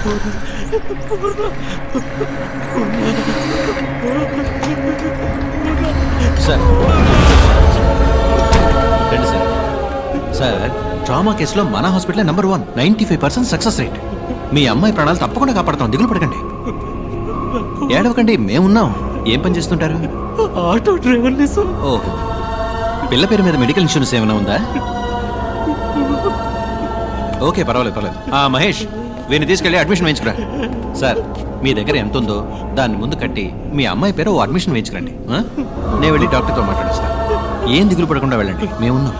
Sir రండి sir. Sir trauma కేసులో మన హాస్పిటల్ నెంబర్ 1, 95% సక్సెస్ రేట్. మీ అమ్మాయి ప్రాణాలు తప్పకుండా కాపాడతాం, దిగులు పడకండి. ఏడవకండి, మేమున్నాం. ఏం పని చేస్తుంటారు? ఆటో డ్రైవర్ని సార్. ఓహో, పిల్ల పేరు మీద మెడికల్ ఇన్సూరెన్స్ ఏమైనా ఉందా? ఓకే, పర్వాలేదు పర్వాలేదు. మహేష్, వీరిని తీసుకెళ్ళి అడ్మిషన్ వేయించుకురా. సార్, మీ దగ్గర ఎంత ఉందో దాన్ని ముందు కట్టి మీ అమ్మాయి పేరు అడ్మిషన్ వేయించుకురండి. నేను వెళ్ళి డాక్టర్తో మాట్లాడేస్తాను. ఏం దిగులు పడకుండా వెళ్ళండి, మేమున్నాం.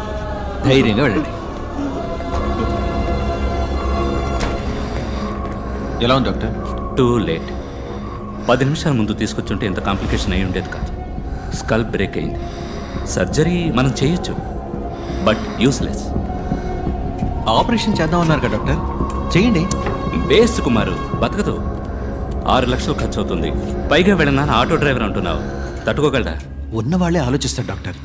ధైర్యంగా వెళ్ళండి. ఎలా ఉంది డాక్టర్? Too late. 10 నిమిషాల ముందు తీసుకొచ్చుంటే ఇంత కాంప్లికేషన్ అయి ఉండేది కాదు. స్కల్ బ్రేక్ అయింది. సర్జరీ మనం చేయొచ్చు, బట్ యూస్లెస్. ఆపరేషన్ చేద్దామన్నారు కదా డాక్టర్, చేయండి. బేస్ట్ కుమారు, బతకదు. 6 లక్షలు ఖర్చు అవుతుంది. పైగా వెళ్ళనా ఆటో డ్రైవర్ అంటున్నావు, తట్టుకోగలరా? ఉన్నవాళ్లే ఆలోచిస్తారు డాక్టర్.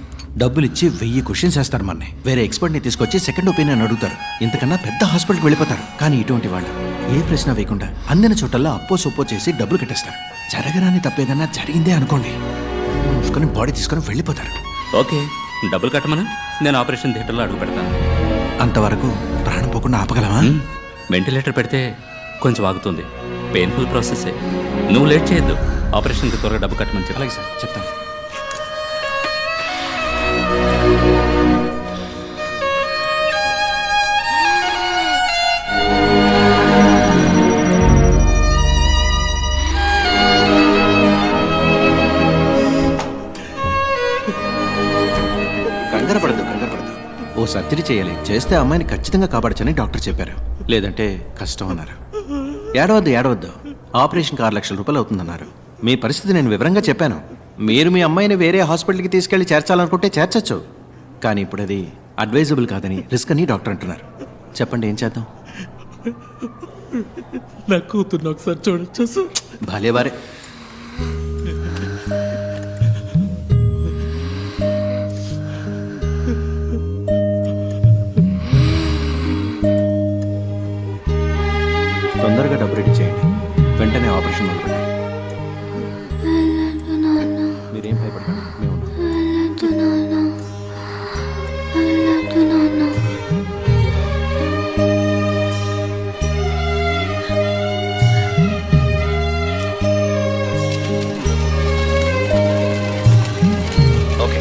డబ్బులు ఇచ్చి 1000 క్వశ్చన్స్ వేస్తారు మనని. వేరే ఎక్స్పర్ట్ని తీసుకొచ్చి సెకండ్ ఒపీనియన్ అడుగుతారు. ఇంతకన్నా పెద్ద హాస్పిటల్కి వెళ్ళిపోతారు. కానీ ఇటువంటి వాళ్ళు ఏ ప్రశ్న వేయకుండా అందిన చోటల్లో అప్పో సొప్పో చేసి డబ్బులు కట్టేస్తారు. జరగరాని తప్పేదన్నా జరిగిందే అనుకోండి, మూసుకొని బాడీ తీసుకొని వెళ్ళిపోతారు. ఓకే, డబ్బులు కట్టమను, నేను ఆపరేషన్ థియేటర్లో అడుగు పెడతాను. అంతవరకు ప్రాణం పోకుండా ఆపగలమా? వెంటిలేటర్ పెడితే కొంచెం ఆగుతుంది. పెయిన్ఫుల్ ప్రాసెసే. నువ్వు లేట్ చేయొద్దు. ఆపరేషన్కి త్వరగా డబ్బు కట్టమని చెప్పాలి. సార్ చెప్తాను. కంగారు పడద్దు. ఓ సర్జరీ చేయాలి, చేస్తే అమ్మాయిని ఖచ్చితంగా కాపాడచ్చని డాక్టర్ చెప్పారు. లేదంటే కష్టం అన్నారు. ఏడవద్దు. ఆపరేషన్కి 6 లక్షల రూపాయలు అవుతుందన్నారు. మీ పరిస్థితి నేను వివరంగా చెప్పాను. మీరు మీ అమ్మాయిని వేరే హాస్పిటల్కి తీసుకెళ్లి చేర్చాలనుకుంటే చేర్చచ్చు. కానీ ఇప్పుడు అది అడ్వైజబుల్ కాదని, రిస్క్ అని డాక్టర్ అంటున్నారు. చెప్పండి, ఏం చేద్దాం? నా కూతుర్ని ఒకసారి చూడొచ్చా సార్? భలేవారే. తొందరగా డబ్బు రెడీ చేయండి, వెంటనే ఆపరేషన్ మొదలుపెట్టాలి. మీరేం భయపడకండి, మేము ఉన్నాం. ఓకే,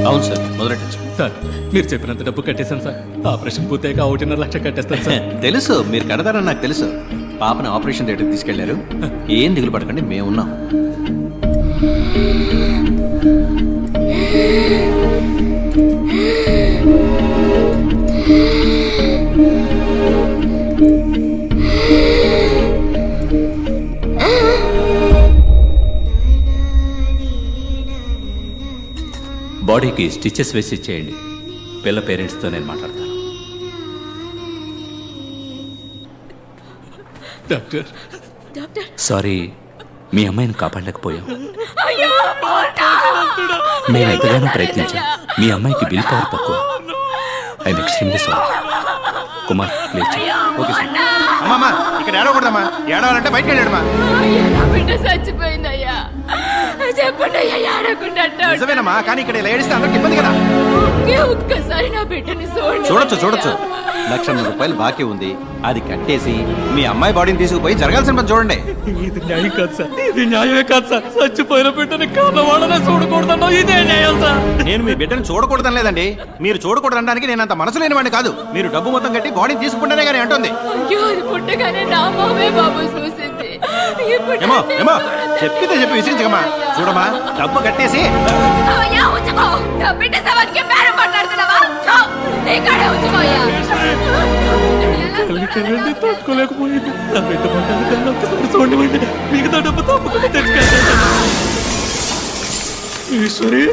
అవును సార్, మొదలెట్టచ్చు. సార్, మీరు చెప్పినంత డబ్బు కట్టేశాను సార్. ఆపరేషన్ పూర్తయ్యాక 1.5 లక్ష కట్టేస్తాను సార్. తెలుసు, మీరు కడతారని నాకు తెలుసు. పాపను ఆపరేషన్ థియేటర్కి తీసుకెళ్లారు. ఏం దిగులు పడకండి, మేమున్నాం. బాడీకి స్టిచెస్ వేసి ఇచ్చేయండి. పిల్ల పేరెంట్స్తో నేను మాట్లాడతాను. డాక్టర్, సారీ, మీ అమ్మాయిని కాపాడలేకపోయాం. మేము ఎంతగానో ప్రయత్నించాం. మీ అమ్మాయికి బిల్ పవర్ తక్కువ. I'm extremely sorry. Kumar, please. Okay sir. అమ్మా, ఇక్కడ ఏడవకూడదమ్మా. ఏడవాలంటే బయటకు వెళ్ళాడమ్మా. చచ్చిపోయిందయ్యా, చెప్పండి అయ్యా, ఏడకుండా. నిజమేనమ్మా, కానీ ఇక్కడ ఇలా ఏడిస్తే అందరికి ఇబ్బంది కదా. ఒక్కసారి నా బిడ్డని చూడొచ్చు. 1,00,000 రూపాయలు బాకీ ఉంది, అది కట్టేసి మీ అమ్మాయి బాడీని తీసుకుపోయి జరగాల్సిన పని చూడండి. ఇది న్యాయం కాదు సార్, ఇది న్యాయమే కాదు సార్. చచ్చిపోయిన బిడ్డని కావాలనే చూడకూడదన్నా, ఇదే న్యాయం సార్. నేను మీ బిడ్డను చూడకూడదని లేదండి. మీరు చూడకూడదనడానికి నేను అంత మనసు లేనివాడిని కాదు. మీరు డబ్బు మొత్తం కట్టి బాడీని తీసుకుంటేనే కానీ అంటుంది. అయ్యో, అది పుట్టగానే నా మామే బాబు చూసింది. ఏమో చెప్పితే చెప్పి విసిరించకమ్మా. చూడమ్మా, డబ్బు కట్టేసి బిడ్డ సవానికి బేరం మాట్లాడుతున్నావా? నీకాడే ఉంచుకోయ్యా. తట్టుకోలేకపోయింది. నా బిడ్డ మాట్లాడుతున్నా, ఒక్కసారి చూడండి. మిగతా డబ్బు తప్పకుండా తెచ్చుకెళ్తాను. ఈశ్వరి,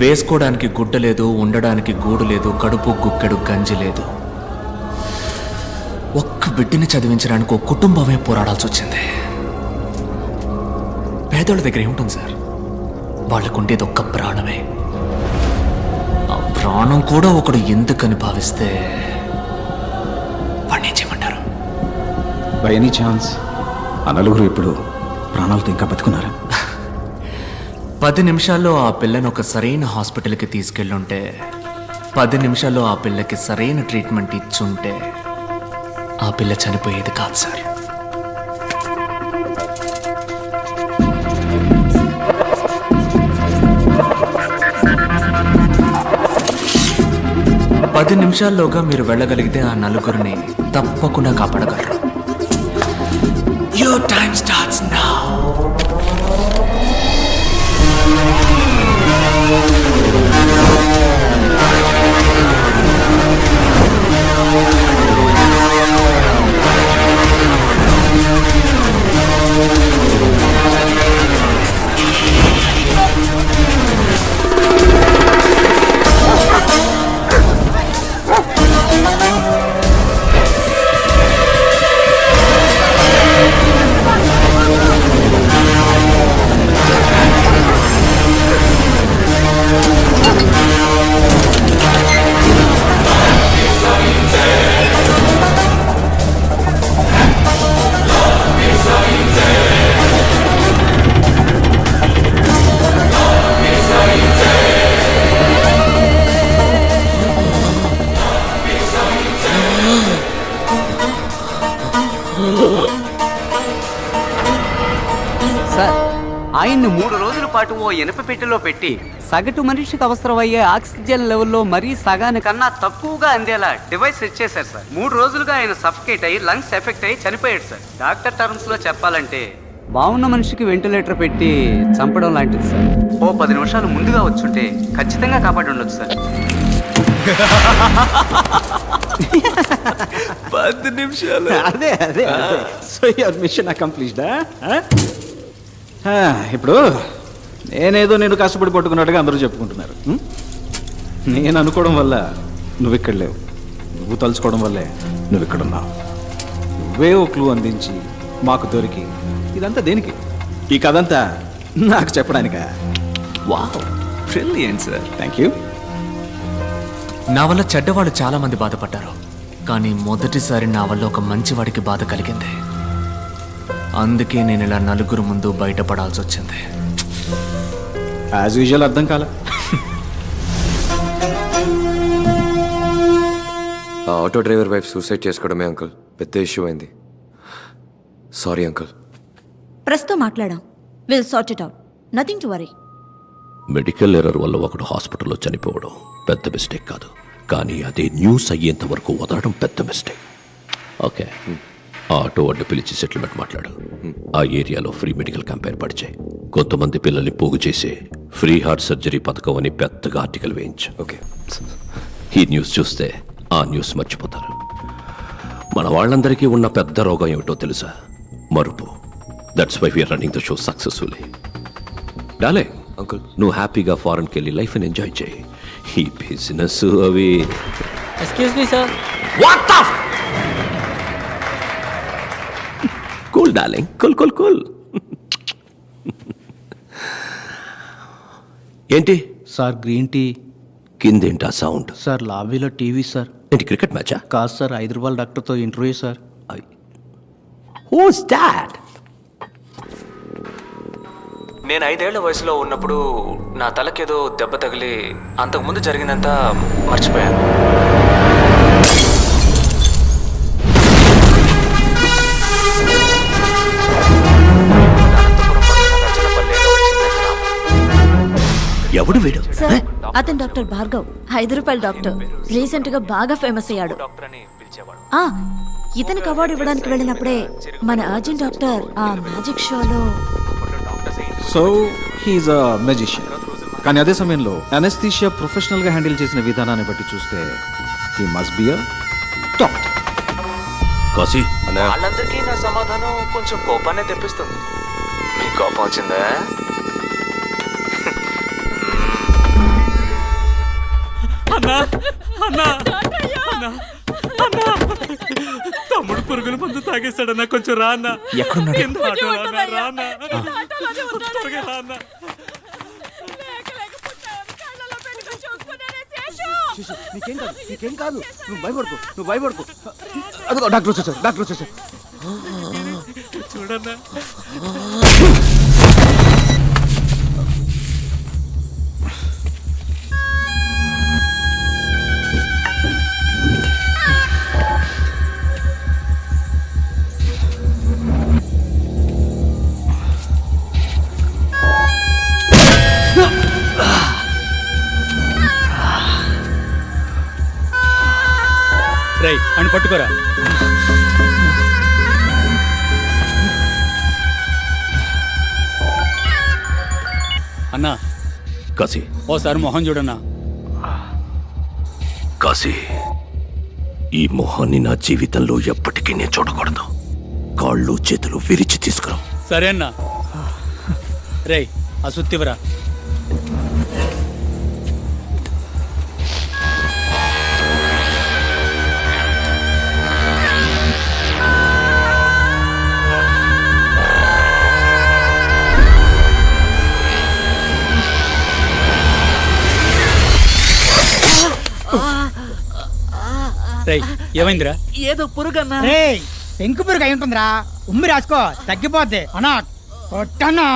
వేసుకోవడానికి గుడ్డ లేదు, ఉండడానికి గూడు లేదు, కడుపు గుక్కెడు గంజి లేదు. ఒక్క బిడ్డని చదివించడానికి ఒక కుటుంబమే పోరాడాల్సి వచ్చింది. పేదోళ్ళ దగ్గర ఏముంటుంది సార్? వాళ్ళకు ఉండేది ఒక్క ప్రాణమే. ఆ ప్రాణం కూడా ఒకడు ఎందుకని భావిస్తే వాడిని ఏం చేయమంటారు? బై ఎనీ ఛాన్స్ ఆ నలుగురు ఇప్పుడు ప్రాణాలతో ఇంకా బతుకున్నారా? 10 నిమిషాల్లో ఆ పిల్లని ఒక సరైన హాస్పిటల్కి తీసుకెళ్ళుంటే, 10 నిమిషాల్లో ఆ పిల్లకి సరైన ట్రీట్మెంట్ ఇచ్చుంటే ఆ పిల్ల చనిపోయేది కాదు సార్. పది నిమిషాల్లోగా మీరు వెళ్ళగలిగితే ఆ నలుగురిని తప్పకుండా కాపాడగలరు. Your time starts now. Sir, ఆయన్ని 3 రోజుల పాటు ఓ ఇనుప పెట్టెలో పెట్టి సగటు మనిషికి అవసరమయ్యే ఆక్సిజన్ లెవెల్లో మరీ సగానికన్నా తక్కువగా అందేలా డివైస్ సెట్ చేశారు సార్. 3 రోజులుగా ఆయన సఫకేట్ అయ్యి లంగ్స్ ఎఫెక్ట్ అయ్యి చనిపోయాడు సార్. డాక్టర్ టర్మ్స్ లో చెప్పాలంటే బాగున్న మనిషికి వెంటిలేటర్ పెట్టి చంపడం లాంటిది సార్. ఓ 10 నిమిషాలు ముందుగా వచ్చుంటే ఖచ్చితంగా కాపాడి ఉండొచ్చు సార్. 10 నిమిషాలు. అదే సో యువర్ మిషన్ అకంప్లీష్డా? ఇప్పుడు నేనేదో నేను కష్టపడి పట్టుకున్నట్టుగా అందరూ చెప్పుకుంటున్నారు. నేను అనుకోవడం వల్ల నువ్వు ఇక్కడ లేవు, నువ్వు తలుచుకోవడం వల్లే నువ్వు ఇక్కడ ఉన్నావు. నువ్వే ఓ క్లూ అందించి మాకు దొరికి ఇదంతా దేనికి? ఈ కథ అంతా నాకు చెప్పడానికా? Wow, brilliant sir. Thank you. నా వల్ల చెడ్డవాళ్ళు చాలా మంది బాధపడ్డారు, కానీ మొదటిసారి నా వల్ల ఒక మంచివాడికి బాధ కలిగింది. అందుకే నేను ఇలా నలుగురు ముందు బయటపడాల్సి వచ్చింది. యాజ్ యూజువల్ అర్థం కాల. ఆ ఆటో డ్రైవర్ వైఫ్ సూసైడ్ చేసుకోవడమే అంకుల్ పెద్ద ఇష్యూ అయింది. Sorry uncle. ప్రస్తుతం మాట్లాడాం. Will sort it out. Nothing to worry. Medical error వల్ల ఒకడు హాస్పిటల్లో చనిపోవడం పెద్ద మిస్టేక్ కాదు, కానీ అదే న్యూస్ అయ్యేంత వరకు వదలడం పెద్ద మిస్టేక్. ఓకే, ఆ ఆటో అడ్డు పిలిచి సెటిల్మెంట్ మాట్లాడు. ఆ ఏరియాలో ఫ్రీ మెడికల్ క్యాంప్ ఏర్పాటు చేయి. కొంతమంది పిల్లల్ని పోగు చేసి ఫ్రీ హార్ట్ సర్జరీ పథకం అని పెద్దగా ఆర్టికల్ వేయించు. ఓకే. ఈ న్యూస్ చూస్తే ఆ న్యూస్ మర్చిపోతారు. మన వాళ్ళందరికీ ఉన్న పెద్ద రోగం ఏమిటో తెలుసా? మరుపు. That's why we are running the show successfully. డాలే అంకుల్, నువ్వు హ్యాపీగా ఫారెన్కి వెళ్ళి లైఫ్ని ఎంజాయ్ చేయి. ఈ బిజినెస్ అవి. Excuse me sir. Cool darling, cool cool cool. ఏంటి సార్ గ్రీన్ టీ. కిందేంటా సౌండ్? సార్ లాబీలో టీవీ సార్. ఏంటి క్రికెట్ మ్యాచా? కాదు సార్, హైదరాబాద్ డాక్టర్తో ఇంటర్వ్యూ సార్. Who's that? నేను 5 ఏళ్ల వయసులో ఉన్నప్పుడు నా తలకేదో దెబ్బ తగిలి అంతకుముందు జరిగిందంతా మర్చిపోయాను. ఎవడు వీడు? సార్, అతను doctor Bhargav, Hyderabad doctor. Recent గా బాగా ఫేమస్ అయ్యాడు. ఆ, ఇతనికి అవార్డు ఇవ్వడానికి వెళ్ళినప్పుడే మన అర్జున్ డాక్టర్ ఆ మ్యాజిక్ షోలో. సో హీఈస్ అ మెజిషియన్. కానీ అదే సమయంలో అనస్థీషియా ప్రొఫెషనల్గా హ్యాండిల్ చేసిన విధానాన్ని బట్టి చూస్తే he must be a top. Kashi, వాళ్ళందరికీ నా సమాధానం కొంచెం కోపాన్ని తెప్పిస్తుంది. మీ కోపం వచ్చిందా? అన్నా అన్నా అన్నా అన్నా తమ్ముడు పురుగుల మందు తాగేస్తాడన్నా కొంచెం రా అన్నా ఎక్కడున్నాడు? కింద ఆటోలో అన్నా, రా అన్నా. త్వరగా రా అన్నా. నీకేం కాదు నువ్వు భయపడుకో అదిగో డాక్టర్ వచ్చేసారు చూడన్నా రేయ్ అని పట్టుకోరా. అన్నా కాశీ ఓసారి మొహం చూడన్నా. కాశీ ఈ మొహాన్ని నా జీవితంలో ఎప్పటికీ నేను చూడకూడదు. కాళ్ళు చేతులు విరిచి తీసుకురా. సరే అన్నా. రేయ్ ఆ సుత్తివరా. రేయ్ ఏమైందిరా? ఏదో పురుగన్నా. పెంకు పురుగు అయి ఉంటుందిరా. ఉమ్మి రాసుకో తగ్గిపోద్ది అన్నా. కొట్టన్నా.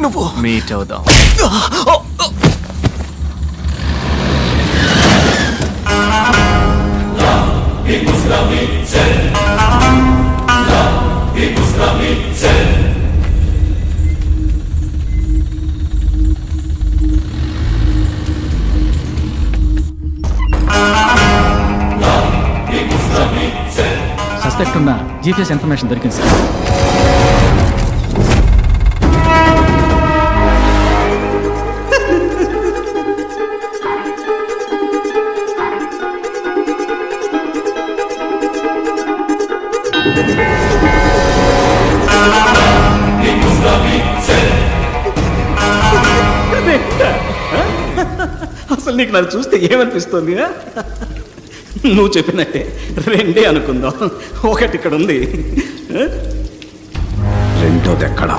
నువ్వు మీట్ అవుదాం. సస్పెక్ట్ ఉన్న జీపీఎస్ ఇన్ఫర్మేషన్ దొరికింది సార్. అసలు నీకు నన్ను చూస్తే ఏమనిపిస్తుంది? నువ్వు చెప్పినట్టే రెండే అనుకుందాం. ఒకటి ఇక్కడ ఉంది, రెండోది ఎక్కడ?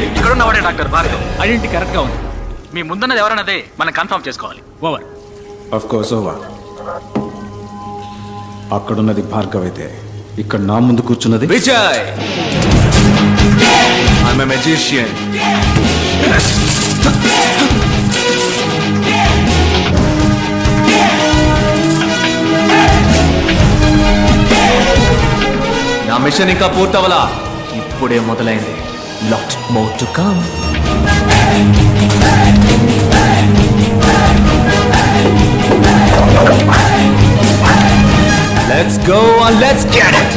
ఇక్కడున్నవాడే డాక్టర్ భార్గవ్. ఐడెంటిటీ కరెక్ట్ గా ఉంది. మీ ముందున్నది ఎవరన్నదే మనం కన్ఫర్మ్ చేసుకోవాలి. ఓవర్. Of course over. అక్కడున్నది భార్గవ్ అయితే ఇక్కడ నా ముందు కూర్చున్నది విజయ్ ఐఎమ్ ఎ మెజిషియన్. నా మిషన్ ఇంకా పూర్తవలా, ఇప్పుడే మొదలైంది. Lot more to come. Let's go and let's get it.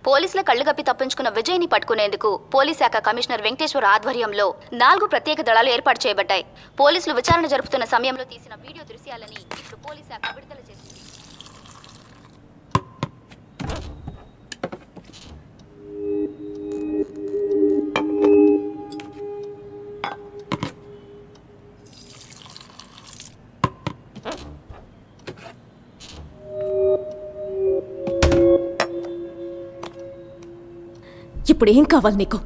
పోలీసుల కళ్లు కప్పి తప్పించుకున్న విజయ్ని పట్టుకునేందుకు పోలీస్ శాఖ కమిషనర్ వెంకటేశ్వర ఆధ్వర్యంలో 4 ప్రత్యేక దళాలు ఏర్పాటు చేయబడ్డాయి. పోలీసులు విచారణ జరుపుతున్న సమయంలో తీసిన వీడియో దృశ్యాలని ఇప్పుడు పోలీస్ శాఖ విడుదల చేసింది. ఇప్పుడు ఏం కావాలి నీకు?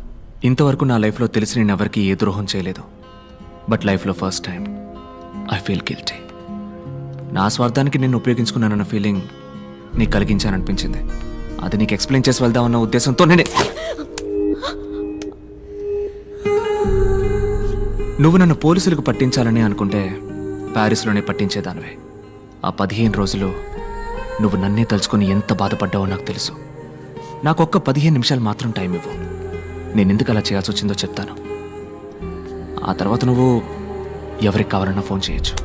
ఇంతవరకు నా లైఫ్లో తెలిసి నేను ఎవరికి ఏ ద్రోహం చేయలేదు. బట్ లైఫ్లో first time I feel guilty. నా స్వార్థానికి నేను ఉపయోగించుకున్నానన్న ఫీలింగ్ నీకు కలిగించాననిపించింది. అది నీకు ఎక్స్ప్లెయిన్ చేసి వెళ్దామన్న ఉద్దేశంతో నేనే. నువ్వు నన్ను పోలీసులకు పట్టించాలని అనుకుంటే ప్యారిస్లోనే పట్టించేదానివే. ఆ 15 రోజులు నువ్వు నన్నే తలుచుకొని ఎంత బాధపడ్డావో నాకు తెలుసు. నాకొక్క 15 నిమిషాలు మాత్రం టైం ఇవ్వు. నేను ఎందుకు అలా చేయాల్సి వచ్చిందో చెప్తాను. ఆ తర్వాత నువ్వు ఎవరికి కావాలన్నా ఫోన్ చేయొచ్చు.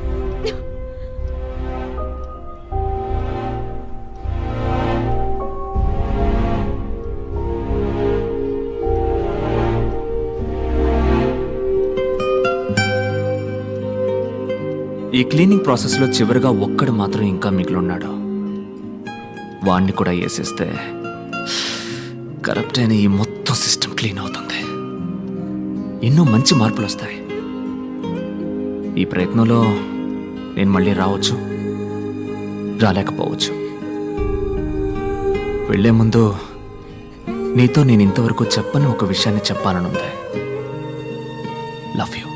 ఈ క్లీనింగ్ ప్రాసెస్లో చివరిగా ఒక్కడు మాత్రం ఇంకా మిగిలిన్నాడు. వాణ్ణి కూడా వేసేస్తే కరప్ట్ అయిన ఈ మొత్తం సిస్టమ్ క్లీన్ అవుతుంది. ఎన్నో మంచి మార్పులు వస్తాయి. ఈ ప్రయత్నంలో నేను మళ్ళీ రావచ్చు, రాలేకపోవచ్చు. వెళ్లే ముందు నీతో నేను ఇంతవరకు చెప్పని ఒక విషయాన్ని చెప్పాలనుంది. Love you.